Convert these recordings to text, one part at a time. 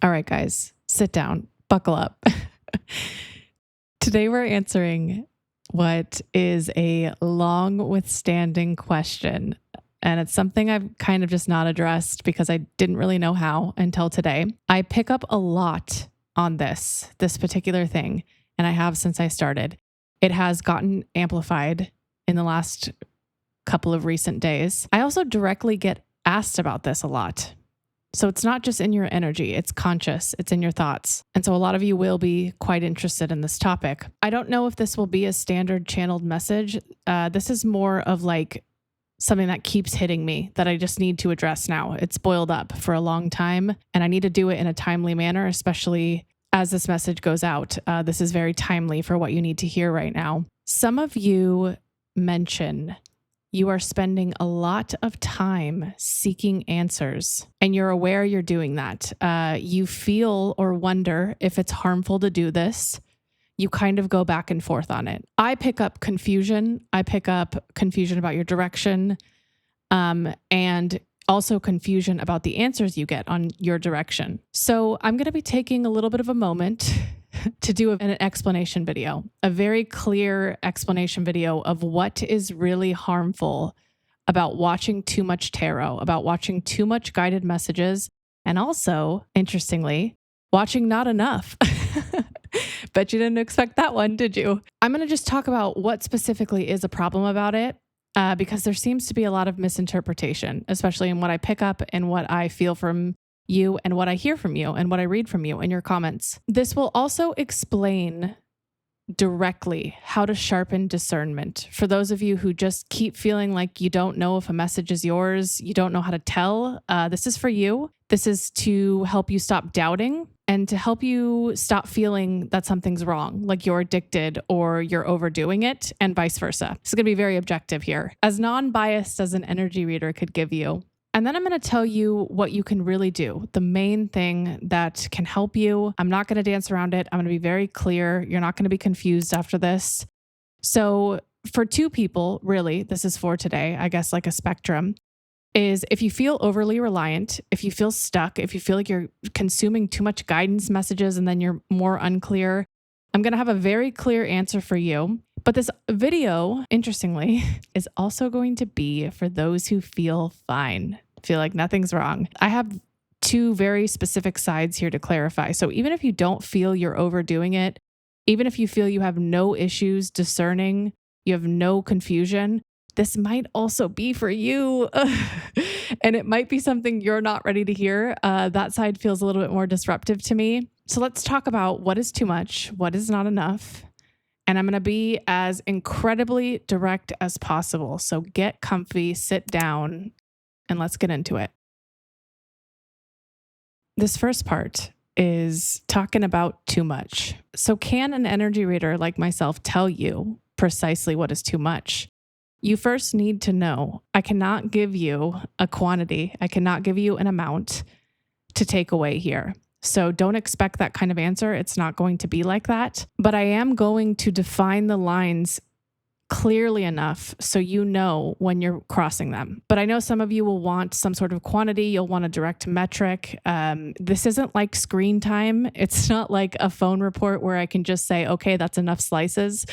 All right, guys, sit down, buckle up. Today we're answering what is a long withstanding question. And it's something I've kind of just not addressed because I didn't really know how until today. I pick up a lot on this particular thing, and I have since I started. It has gotten amplified in the last couple of recent days. I also directly get asked about this a lot. So it's not just in your energy, it's conscious, it's in your thoughts. And so a lot of you will be quite interested in this topic. I don't know if this will be a standard channeled message. This is more of like something that keeps hitting me that I just need to address now. It's boiled up for a long time, and I need to do it in a timely manner, especially as this message goes out. This is very timely for what you need to hear right now. Some of you mention you are spending a lot of time seeking answers, and you're aware you're doing that. You feel or wonder if it's harmful to do this. You kind of go back and forth on it. I pick up confusion. I pick up confusion about your direction, and also confusion about the answers you get on your direction. So I'm going to be taking a little bit of a moment to do an explanation video, a very clear explanation video of what is really harmful about watching too much tarot, about watching too much guided messages, and also, interestingly, watching not enough. Bet you didn't expect that one, did you? I'm going to just talk about what specifically is a problem about it, because there seems to be a lot of misinterpretation, especially in what I pick up and what I feel from you and what I hear from you and what I read from you in your comments. This will also explain directly how to sharpen discernment. For those of you who just keep feeling like you don't know if a message is yours, you don't know how to tell, this is for you. This is to help you stop doubting and to help you stop feeling that something's wrong, like you're addicted or you're overdoing it, and vice versa. This is going to be very objective here, as non-biased as an energy reader could give you. And then I'm going to tell you what you can really do, the main thing that can help you. I'm not going to dance around it. I'm going to be very clear. You're not going to be confused after this. So for two people, really, this is for today, I guess like a spectrum, is if you feel overly reliant, if you feel stuck, if you feel like you're consuming too much guidance messages and then you're more unclear, I'm going to have a very clear answer for you. But this video, interestingly, is also going to be for those who feel fine, feel like nothing's wrong. I have two very specific sides here to clarify. So even if you don't feel you're overdoing it, even if you feel you have no issues discerning, you have no confusion, this might also be for you. And it might be something you're not ready to hear. That side feels a little bit more disruptive to me. So let's talk about what is too much, what is not enough. And I'm going to be as incredibly direct as possible. So get comfy, sit down, and let's get into it. This first part is talking about too much. So can an energy reader like myself tell you precisely what is too much? You first need to know I cannot give you a quantity. I cannot give you an amount to take away here. So don't expect that kind of answer. It's not going to be like that. But I am going to define the lines clearly enough so you know when you're crossing them. But I know some of you will want some sort of quantity. You'll want a direct metric. This isn't like screen time. It's not like a phone report where I can just say, okay, that's enough slices.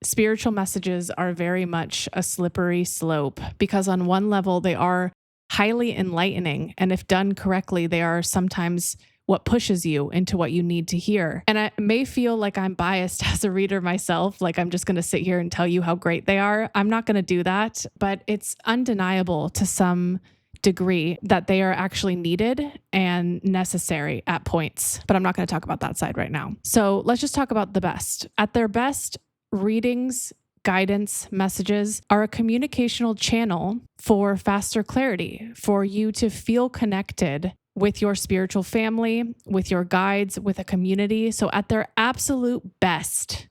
Spiritual messages are very much a slippery slope because on one level, they are highly enlightening. And if done correctly, they are sometimes what pushes you into what you need to hear. And I may feel like I'm biased as a reader myself, like I'm just going to sit here and tell you how great they are. I'm not going to do that, but it's undeniable to some degree that they are actually needed and necessary at points. But I'm not going to talk about that side right now. So let's just talk about the best. At their best, readings, guidance, messages are a communicational channel for faster clarity, for you to feel connected with your spiritual family, with your guides, with a community. So at their absolute best,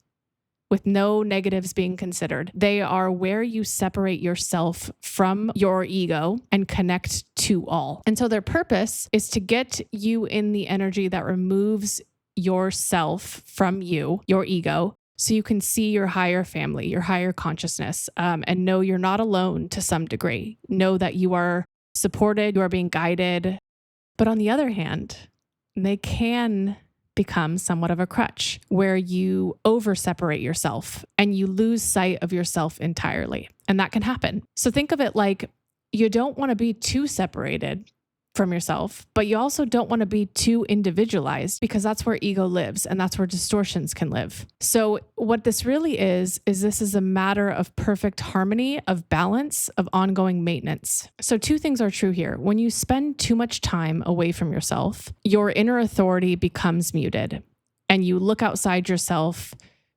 with no negatives being considered, they are where you separate yourself from your ego and connect to all. And so their purpose is to get you in the energy that removes yourself from you, your ego, so you can see your higher family, your higher consciousness, and know you're not alone to some degree. Know that you are supported, you are being guided, But on the other hand, they can become somewhat of a crutch where you over separate yourself and you lose sight of yourself entirely. And that can happen. So think of it like you don't want to be too separated from yourself, but you also don't want to be too individualized because that's where ego lives and that's where distortions can live. So what this really is this is a matter of perfect harmony, of balance, of ongoing maintenance. So two things are true here. When you spend too much time away from yourself, your inner authority becomes muted and you look outside yourself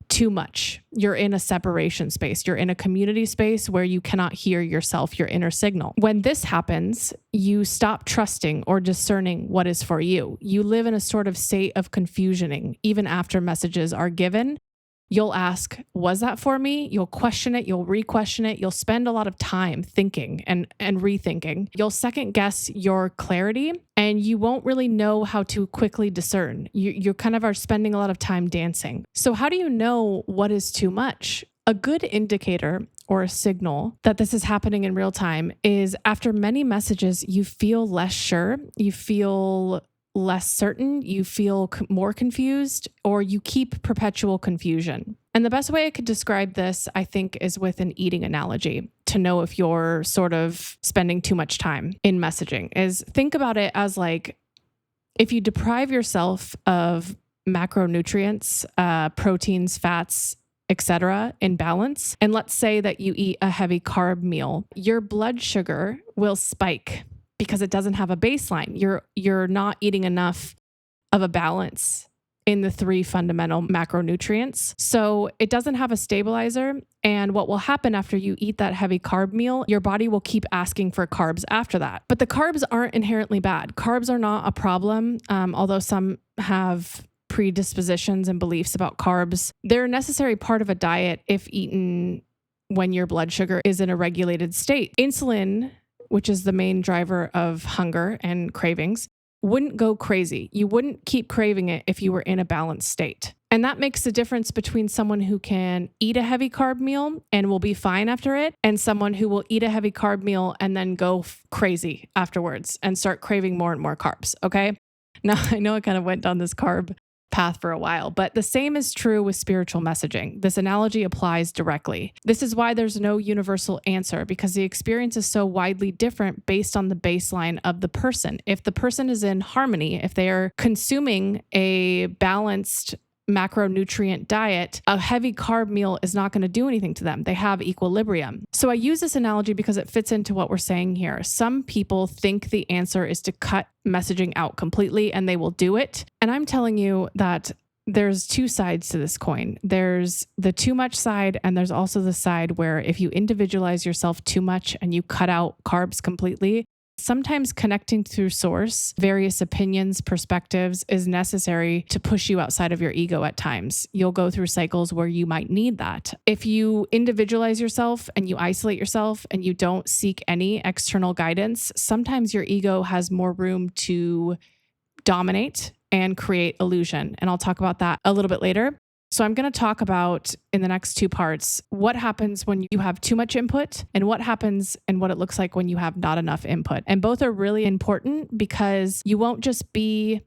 too much. You're in a separation space. You're in a community space where you cannot hear yourself, your inner signal. When this happens, you stop trusting or discerning what is for you. You live in a sort of state of confusioning, even after messages are given. You'll ask, was that for me? You'll question it. You'll re-question it. You'll spend a lot of time thinking and rethinking. You'll second guess your clarity and you won't really know how to quickly discern. You kind of are spending a lot of time dancing. So how do you know what is too much? A good indicator or a signal that this is happening in real time is after many messages, you feel less sure. You feel less certain, you feel more confused, or you keep perpetual confusion. And the best way I could describe this, I think, is with an eating analogy to know if you're sort of spending too much time in messaging. Is think about it as like if you deprive yourself of macronutrients, proteins, fats, etc., in balance, and let's say that you eat a heavy carb meal, your blood sugar will spike because it doesn't have a baseline. You're not eating enough of a balance in the three fundamental macronutrients. So it doesn't have a stabilizer. And what will happen after you eat that heavy carb meal, your body will keep asking for carbs after that. But the carbs aren't inherently bad. Carbs are not a problem, although some have predispositions and beliefs about carbs. They're a necessary part of a diet if eaten when your blood sugar is in a regulated state. Insulin, which is the main driver of hunger and cravings, wouldn't go crazy. You wouldn't keep craving it if you were in a balanced state. And that makes the difference between someone who can eat a heavy carb meal and will be fine after it, and someone who will eat a heavy carb meal and then go crazy afterwards and start craving more and more carbs. Okay. Now, I know I kind of went down this carb path for a while, but the same is true with spiritual messaging. This analogy applies directly. This is why there's no universal answer, because the experience is so widely different based on the baseline of the person. If the person is in harmony, if they are consuming a balanced macronutrient diet, a heavy carb meal is not going to do anything to them. They have equilibrium. So I use this analogy because it fits into what we're saying here. Some people think the answer is to cut messaging out completely and they will do it. And I'm telling you that there's two sides to this coin. There's the too much side, and there's also the side where if you individualize yourself too much and you cut out carbs completely, sometimes connecting through source, various opinions, perspectives is necessary to push you outside of your ego at times. You'll go through cycles where you might need that. If you individualize yourself and you isolate yourself and you don't seek any external guidance, sometimes your ego has more room to dominate and create illusion. And I'll talk about that a little bit later. So I'm going to talk about in the next two parts, what happens when you have too much input and what happens and what it looks like when you have not enough input. And both are really important because you won't just be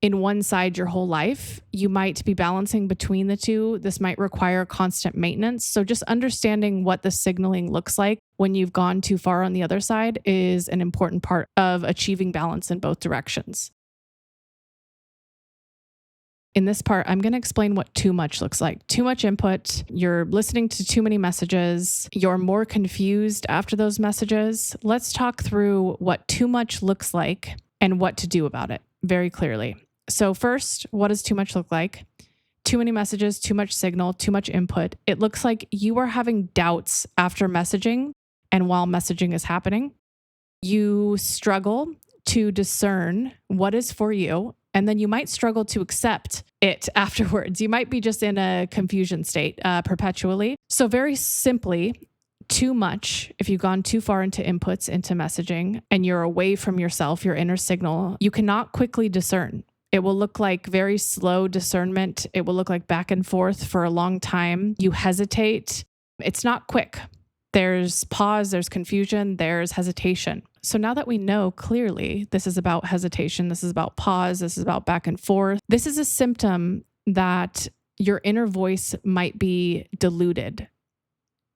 in one side your whole life. You might be balancing between the two. This might require constant maintenance. So just understanding what the signaling looks like when you've gone too far on the other side is an important part of achieving balance in both directions. In this part, I'm going to explain what too much looks like. Too much input, you're listening to too many messages, you're more confused after those messages. Let's talk through what too much looks like and what to do about it very clearly. So first, what does too much look like? Too many messages, too much signal, too much input. It looks like you are having doubts after messaging and while messaging is happening. You struggle to discern what is for you. And then you might struggle to accept it afterwards. You might be just in a confusion state perpetually. So very simply, too much, if you've gone too far into inputs, into messaging, and you're away from yourself, your inner signal, you cannot quickly discern. It will look like very slow discernment. It will look like back and forth for a long time. You hesitate. It's not quick. There's pause, there's confusion, there's hesitation. So now that we know clearly this is about hesitation, this is about pause, this is about back and forth, this is a symptom that your inner voice might be diluted.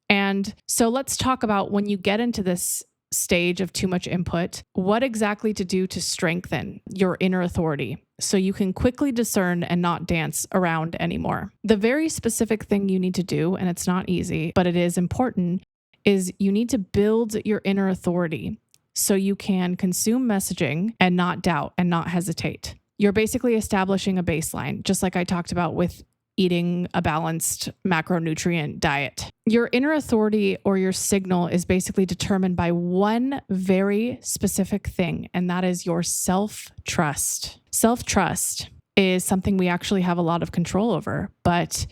And so let's talk about when you get into this stage of too much input, what exactly to do to strengthen your inner authority so you can quickly discern and not dance around anymore. The very specific thing you need to do, and it's not easy, but it is important, is you need to build your inner authority so you can consume messaging and not doubt and not hesitate. You're basically establishing a baseline, just like I talked about with eating a balanced macronutrient diet. Your inner authority or your signal is basically determined by one very specific thing, and that is your self-trust. Self-trust is something we actually have a lot of control over, but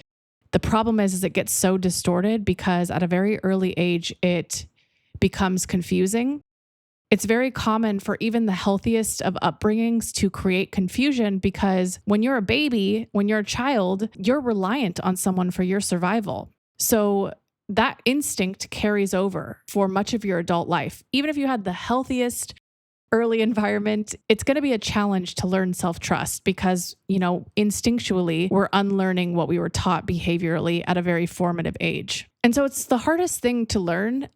the problem is it gets so distorted because at a very early age, it becomes confusing. It's very common for even the healthiest of upbringings to create confusion because when you're a baby, when you're a child, you're reliant on someone for your survival. So that instinct carries over for much of your adult life. Even if you had the healthiest early environment, it's going to be a challenge to learn self-trust because, instinctually, we're unlearning what we were taught behaviorally at a very formative age. And so it's the hardest thing to learn,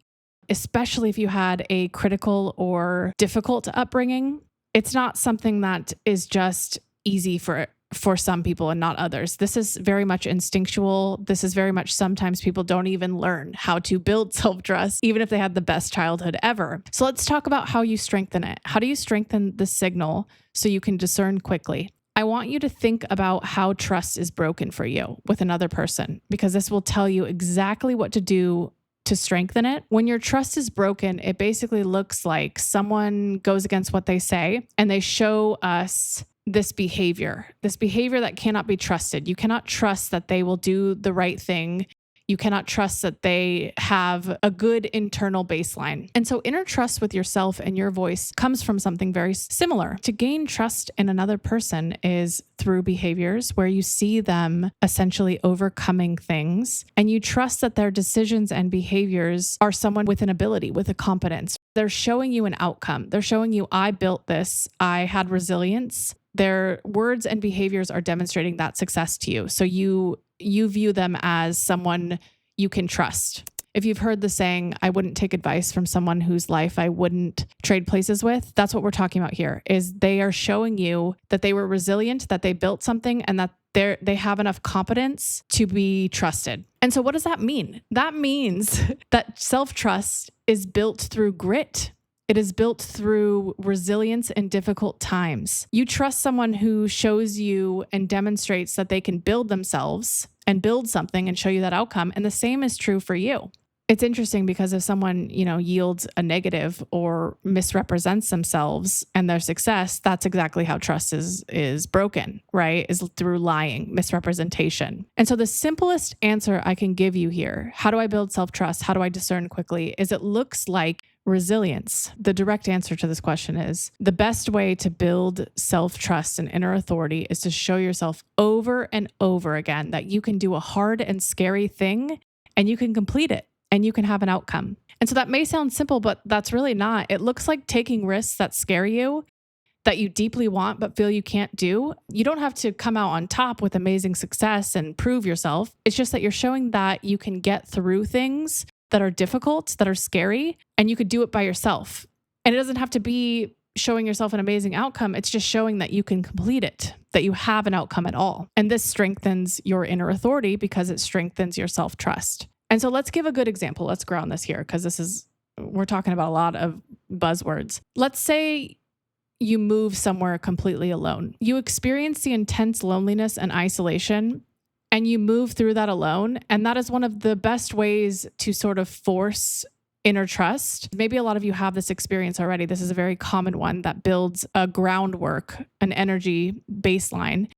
especially if you had a critical or difficult upbringing. It's not something that is just easy for some people and not others. This is very much instinctual. This is very much sometimes people don't even learn how to build self-trust, even if they had the best childhood ever. So let's talk about how you strengthen it. How do you strengthen the signal so you can discern quickly? I want you to think about how trust is broken for you with another person, because this will tell you exactly what to do to strengthen it. When your trust is broken, it basically looks like someone goes against what they say and they show us this behavior that cannot be trusted. You cannot trust that they will do the right thing. You cannot trust that they have a good internal baseline. And so inner trust with yourself and your voice comes from something very similar. To gain trust in another person is through behaviors where you see them essentially overcoming things and you trust that their decisions and behaviors are someone with an ability, with a competence. They're showing you an outcome. They're showing you, I built this. I had resilience. Their words and behaviors are demonstrating that success to you. So you view them as someone you can trust. If you've heard the saying, I wouldn't take advice from someone whose life I wouldn't trade places with, that's what we're talking about here, is they are showing you that they were resilient, that they built something, and that they have enough competence to be trusted. And so what does that mean? That means that self-trust is built through grit. It is built through resilience in difficult times. You trust someone who shows you and demonstrates that they can build themselves and build something and show you that outcome. And the same is true for you. It's interesting because if someone, yields a negative or misrepresents themselves and their success, that's exactly how trust is broken, right? Is through lying, misrepresentation. And so the simplest answer I can give you here, how do I build self-trust? How do I discern quickly? Is it looks like resilience. The direct answer to this question is the best way to build self-trust and inner authority is to show yourself over and over again that you can do a hard and scary thing and you can complete it and you can have an outcome. And so that may sound simple, but that's really not. It looks like taking risks that scare you, that you deeply want but feel you can't do. You don't have to come out on top with amazing success and prove yourself. It's just that you're showing that you can get through things that are difficult, that are scary, and you could do it by yourself. And it doesn't have to be showing yourself an amazing outcome. It's just showing that you can complete it, that you have an outcome at all. And this strengthens your inner authority because it strengthens your self-trust. And so let's give a good example. Let's ground this here because we're talking about a lot of buzzwords. Let's say you move somewhere completely alone. You experience the intense loneliness and isolation, and you move through that alone. And that is one of the best ways to sort of force inner trust. Maybe a lot of you have this experience already. This is a very common one that builds a groundwork, an energy baseline.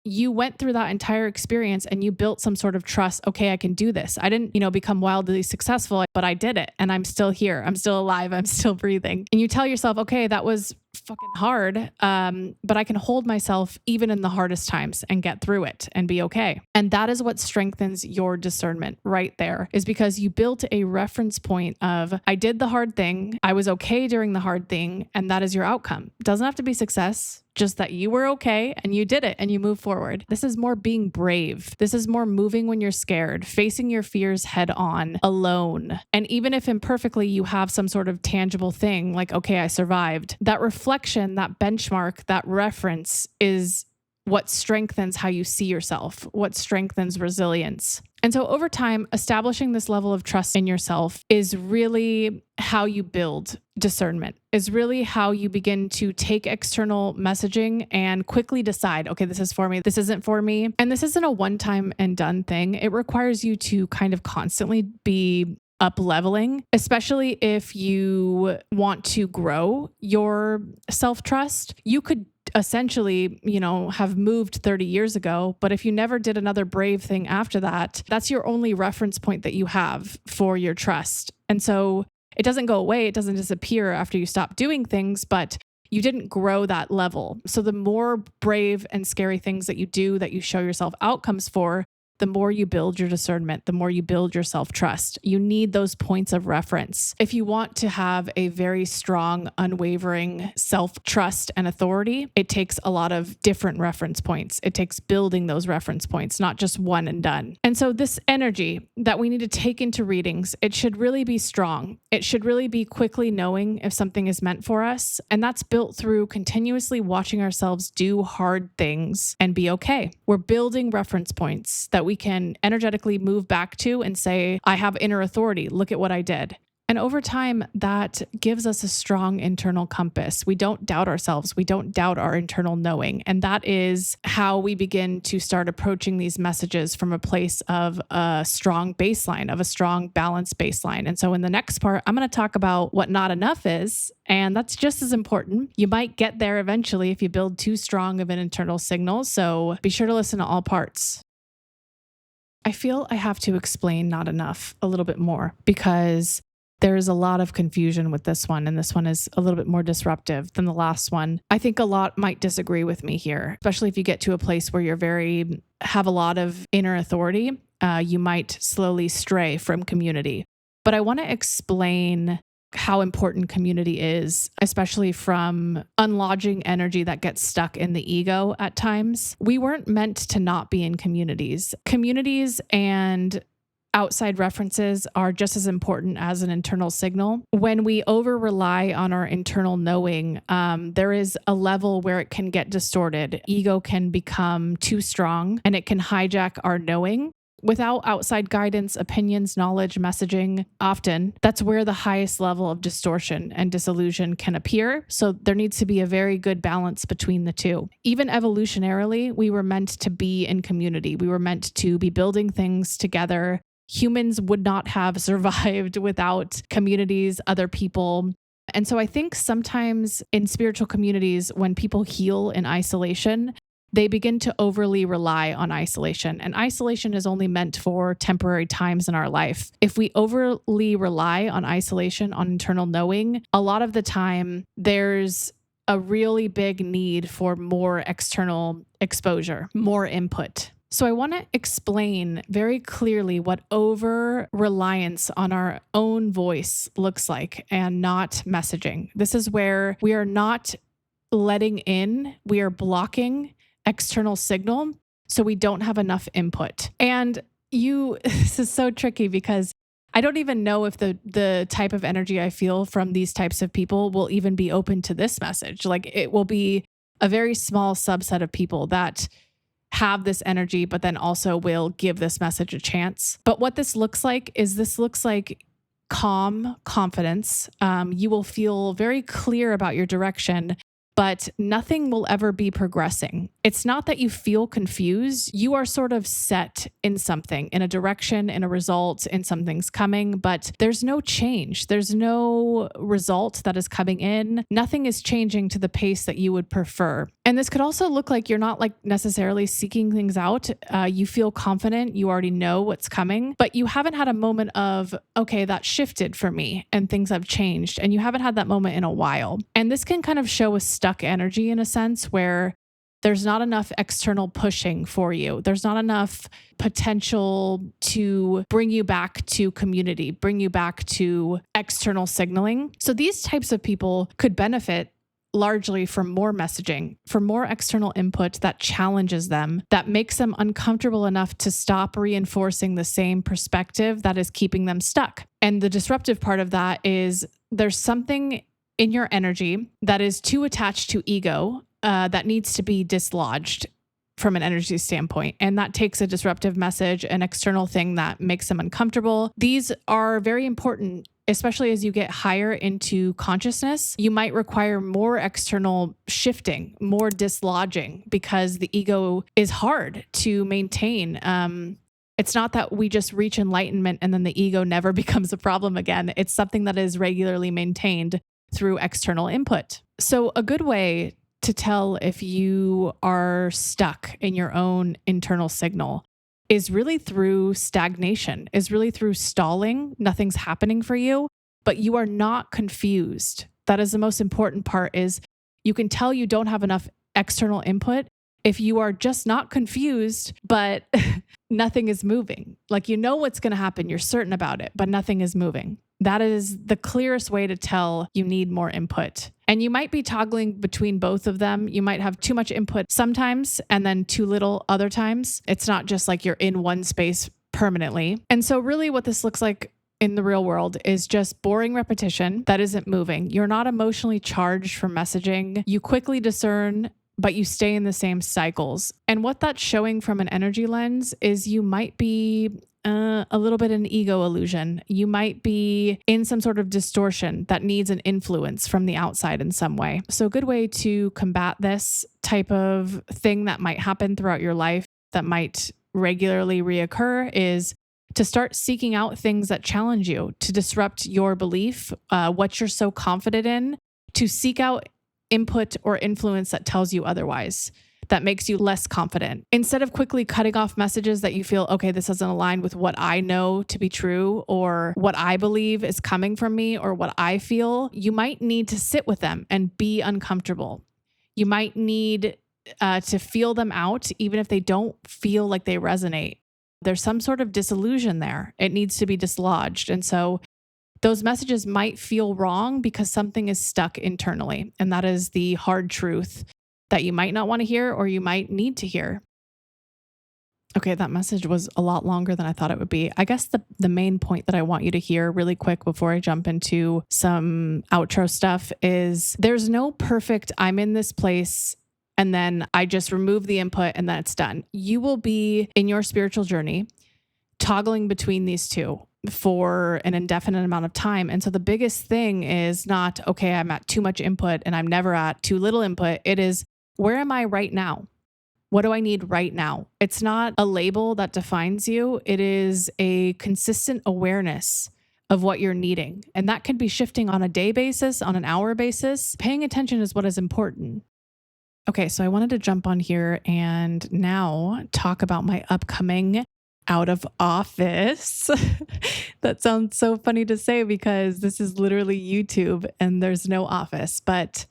You went through that entire experience and you built some sort of trust. Okay, I can do this. I didn't, become wildly successful, but I did it and I'm still here. I'm still alive. I'm still breathing. And you tell yourself, okay, that was fucking hard. But I can hold myself even in the hardest times and get through it and be okay. And that is what strengthens your discernment right there, is because you built a reference point of, I did the hard thing. I was okay during the hard thing. And that is your outcome. It doesn't have to be success. Just that you were okay and you did it and you move forward. This is more being brave. This is more moving when you're scared, facing your fears head on, alone. And even if imperfectly you have some sort of tangible thing like, okay, I survived, that reflection, that benchmark, that reference is what strengthens how you see yourself, what strengthens resilience. And so over time, establishing this level of trust in yourself is really how you build discernment, is really how you begin to take external messaging and quickly decide, okay, this is for me, this isn't for me. And this isn't a one-time and done thing. It requires you to kind of constantly be up leveling, especially if you want to grow your self-trust. You could essentially, have moved 30 years ago, but if you never did another brave thing after that, that's your only reference point that you have for your trust. And so it doesn't go away. It doesn't disappear after you stop doing things, but you didn't grow that level. So the more brave and scary things that you do, that you show yourself outcomes for, the more you build your discernment, the more you build your self-trust. You need those points of reference. If you want to have a very strong, unwavering self-trust and authority, it takes a lot of different reference points. It takes building those reference points, not just one and done. And so this energy that we need to take into readings, it should really be strong. It should really be quickly knowing if something is meant for us. And that's built through continuously watching ourselves do hard things and be okay. We're building reference points that we can energetically move back to and say, I have inner authority. Look at what I did. And over time, that gives us a strong internal compass. We don't doubt ourselves. We don't doubt our internal knowing. And that is how we begin to start approaching these messages from a place of a strong baseline, of a strong balanced baseline. And so in the next part, I'm going to talk about what not enough is. And that's just as important. You might get there eventually if you build too strong of an internal signal. So be sure to listen to all parts. I feel I have to explain not enough a little bit more because there's a lot of confusion with this one, and this one is a little bit more disruptive than the last one. I think a lot might disagree with me here, especially if you get to a place where you're have a lot of inner authority. You might slowly stray from community. But I want to explain how important community is, especially from unlodging energy that gets stuck in the ego at times. We weren't meant to not be in communities. Communities and outside references are just as important as an internal signal. When we over rely on our internal knowing, there is a level where it can get distorted. Ego can become too strong and it can hijack our knowing. Without outside guidance, opinions, knowledge, messaging, often that's where the highest level of distortion and disillusion can appear. So there needs to be a very good balance between the two. Even evolutionarily, we were meant to be in community. We were meant to be building things together. Humans would not have survived without communities, other people. And so I think sometimes in spiritual communities, when people heal in isolation, they begin to overly rely on isolation. And isolation is only meant for temporary times in our life. If we overly rely on isolation, on internal knowing, a lot of the time there's a really big need for more external exposure, more input. So I want to explain very clearly what over-reliance on our own voice looks like and not messaging. This is where we are not letting in, we are blocking external signal, so we don't have enough input. And this is so tricky because I don't even know if the type of energy I feel from these types of people will even be open to this message. Like, it will be a very small subset of people that have this energy, but then also will give this message a chance. But what this looks like is calm confidence. You will feel very clear about your direction, but nothing will ever be progressing. It's not that you feel confused. You are sort of set in something, in a direction, in a result, in something's coming, but there's no change. There's no result that is coming in. Nothing is changing to the pace that you would prefer. And this could also look like you're not like necessarily seeking things out. You feel confident. You already know what's coming, but you haven't had a moment of, okay, that shifted for me and things have changed. And you haven't had that moment in a while. And this can kind of show a stuck energy in a sense where there's not enough external pushing for you. There's not enough potential to bring you back to community, bring you back to external signaling. So these types of people could benefit largely from more messaging, from more external input that challenges them, that makes them uncomfortable enough to stop reinforcing the same perspective that is keeping them stuck. And the disruptive part of that is there's something in your energy that is too attached to ego that needs to be dislodged from an energy standpoint. And that takes a disruptive message, an external thing that makes them uncomfortable. These are very important, especially as you get higher into consciousness. You might require more external shifting, more dislodging, because the ego is hard to maintain. It's not that we just reach enlightenment and then the ego never becomes a problem again. It's something that is regularly maintained through external input. So a good way to tell if you are stuck in your own internal signal is really through stagnation, is really through stalling. Nothing's happening for you, but you are not confused. That is the most important part, is you can tell you don't have enough external input if you are just not confused, but nothing is moving. Like, you know what's going to happen, you're certain about it, but nothing is moving. That is the clearest way to tell you need more input. And you might be toggling between both of them. You might have too much input sometimes and then too little other times. It's not just like you're in one space permanently. And so really what this looks like in the real world is just boring repetition that isn't moving. You're not emotionally charged from messaging. You quickly discern, but you stay in the same cycles. And what that's showing from an energy lens is you might be a little bit an ego illusion. You might be in some sort of distortion that needs an influence from the outside in some way. So a good way to combat this type of thing that might happen throughout your life, that might regularly reoccur, is to start seeking out things that challenge you, to disrupt your belief, what you're so confident in, to seek out input or influence that tells you otherwise, that makes you less confident. Instead of quickly cutting off messages that you feel, okay, this doesn't align with what I know to be true or what I believe is coming from me or what I feel, you might need to sit with them and be uncomfortable. You might need to feel them out, even if they don't feel like they resonate. There's some sort of disillusion there. It needs to be dislodged. And so those messages might feel wrong because something is stuck internally. And that is the hard truth that you might not want to hear or you might need to hear. Okay, that message was a lot longer than I thought it would be. I guess the main point that I want you to hear really quick before I jump into some outro stuff is there's no perfect, I'm in this place and then I just remove the input and then it's done. You will be in your spiritual journey toggling between these two for an indefinite amount of time. And so the biggest thing is not, okay, I'm at too much input and I'm never at too little input. It is, where am I right now? What do I need right now? It's not a label that defines you. It is a consistent awareness of what you're needing. And that can be shifting on a day basis, on an hour basis. Paying attention is what is important. Okay, so I wanted to jump on here and now talk about my upcoming out of office. That sounds so funny to say because this is literally YouTube and there's no office, but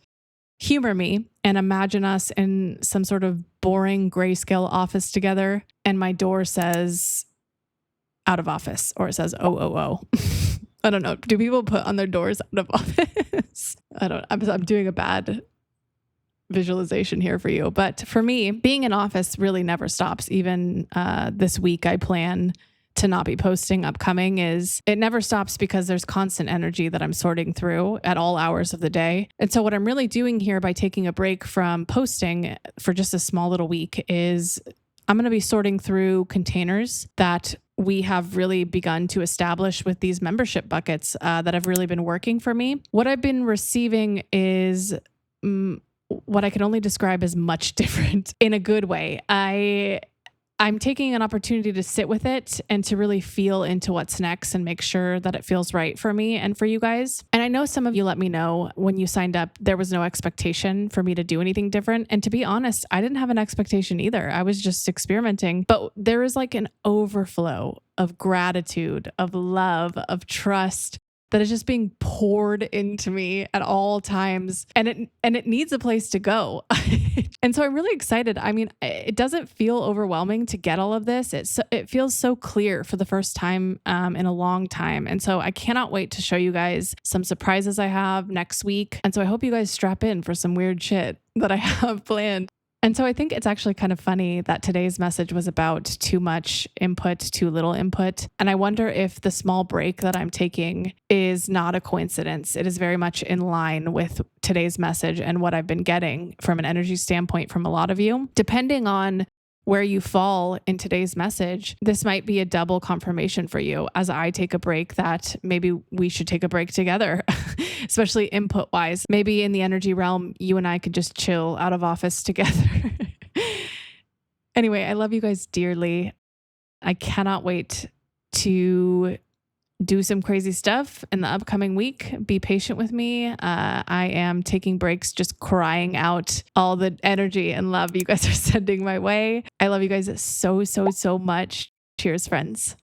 humor me and imagine us in some sort of boring grayscale office together and my door says out of office or it says OOO. I don't know. Do people put on their doors out of office? I'm doing a bad visualization here for you. But for me, being in office really never stops. Even this week, I plan to not be posting upcoming. It never stops because there's constant energy that I'm sorting through at all hours of the day. And so what I'm really doing here by taking a break from posting for just a small little week is I'm going to be sorting through containers that we have really begun to establish with these membership buckets that have really been working for me. What I've been receiving is what I can only describe as much different in a good way. I'm taking an opportunity to sit with it and to really feel into what's next and make sure that it feels right for me and for you guys. And I know some of you let me know when you signed up, there was no expectation for me to do anything different. And to be honest, I didn't have an expectation either. I was just experimenting. But there is like an overflow of gratitude, of love, of trust that is just being poured into me at all times. And it needs a place to go. And so I'm really excited. I mean, it doesn't feel overwhelming to get all of this. It feels so clear for the first time in a long time. And so I cannot wait to show you guys some surprises I have next week. And so I hope you guys strap in for some weird shit that I have planned. And so I think it's actually kind of funny that today's message was about too much input, too little input. And I wonder if the small break that I'm taking is not a coincidence. It is very much in line with today's message and what I've been getting from an energy standpoint from a lot of you. Depending on where you fall in today's message, this might be a double confirmation for you as I take a break that maybe we should take a break together, especially input wise. Maybe in the energy realm, you and I could just chill out of office together. Anyway, I love you guys dearly. I cannot wait to do some crazy stuff in the upcoming week. Be patient with me. I am taking breaks, just crying out all the energy and love you guys are sending my way. I love you guys so, so, so much. Cheers, friends.